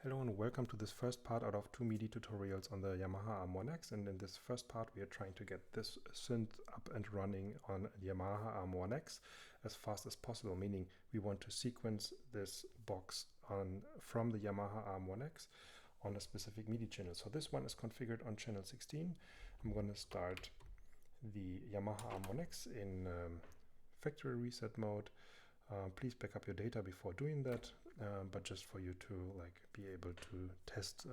Hello and welcome to this first part out of 2 MIDI tutorials on the Yamaha RM1X, and in this first part we are trying to get this synth up and running on the Yamaha RM1X as fast as possible, meaning we want to sequence this box from the Yamaha RM1X on a specific MIDI channel. So this one is configured on channel 16. I'm going to start the Yamaha RM1X in factory reset mode. Please back up your data before doing that, but just for you to be able to test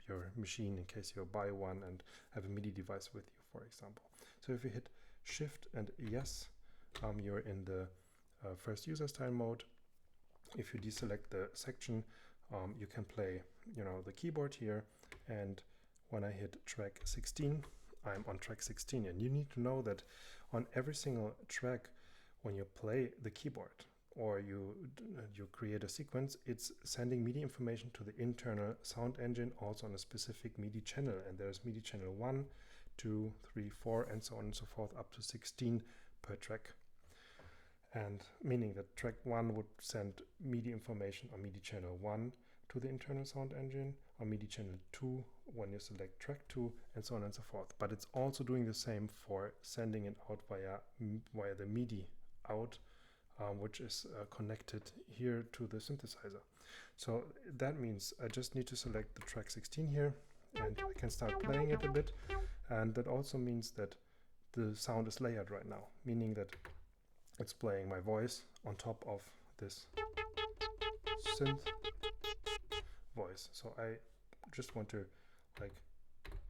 your machine in case you buy one and have a MIDI device with you, for example. So if you hit Shift and yes, you're in the first user style mode. If you deselect the section, you can play, the keyboard here, and when I hit track 16, I'm on track 16, and you need to know that on every single track, when you play the keyboard or you create a sequence, it's sending MIDI information to the internal sound engine, also on a specific MIDI channel. And there's MIDI channel 1, 2, 3, 4, and so on and so forth, up to 16 per track. And meaning that track 1 would send MIDI information on MIDI channel 1 to the internal sound engine, on MIDI channel 2 when you select track 2, and so on and so forth. But it's also doing the same for sending it out via the MIDI out, which is connected here to the synthesizer. So that means I just need to select the track 16 here, and I can start playing it a bit. And that also means that the sound is layered right now, meaning that it's playing my voice on top of this synth voice. So I just want to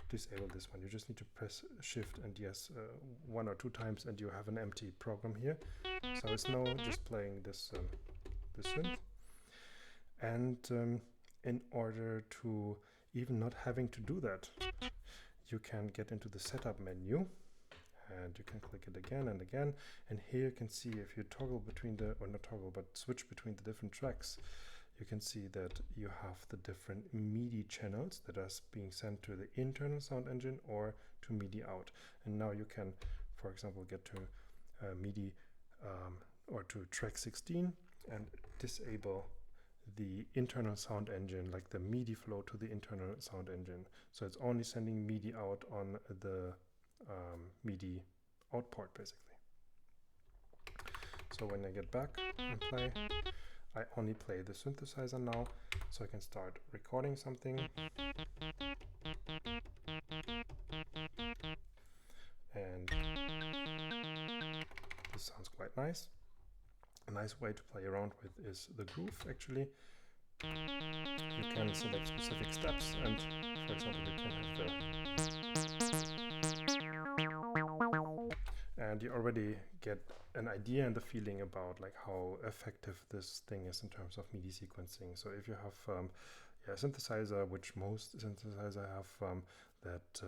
disable this one. You just need to press Shift and yes 1 or 2 times, and you have an empty program here. So it's now just playing this synth. And in order to even not having to do that, you can get into the setup menu, and you can click it again and again. And here you can see, if you toggle between switch between the different tracks, you can see that you have the different MIDI channels that are being sent to the internal sound engine or to MIDI out. And now you can, for example, get to MIDI or to track 16 and disable the internal sound engine, like the MIDI flow to the internal sound engine. So it's only sending MIDI out on the MIDI out port, basically. So when I get back and play, I only play the synthesizer now, so I can start recording something. And this sounds quite nice. A nice way to play around with is the groove, actually. You can select specific steps, and for example, you can have and you already get an idea and the feeling about how effective this thing is in terms of MIDI sequencing. So if you have a synthesizer, which most synthesizers have, that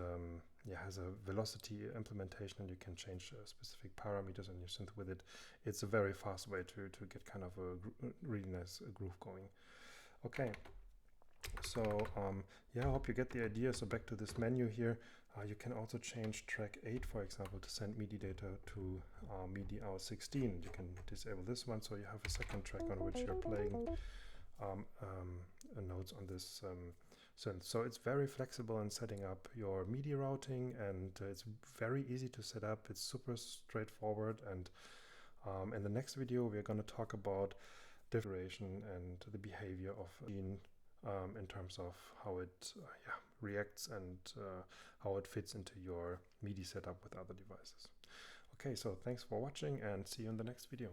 has a velocity implementation, and you can change specific parameters on your synth with it, it's a very fast way to get kind of a really nice groove going. Okay. So I hope you get the idea. So back to this menu here, you can also change track 8, for example, to send MIDI data to MIDI out 16. You can disable this one, so you have a second track on which you're playing notes on this synth. So it's very flexible in setting up your MIDI routing, and it's very easy to set up. It's super straightforward, and in the next video we're going to talk about differentiation and the behavior of in terms of how it reacts and how it fits into your MIDI setup with other devices. Okay, so thanks for watching, and see you in the next video.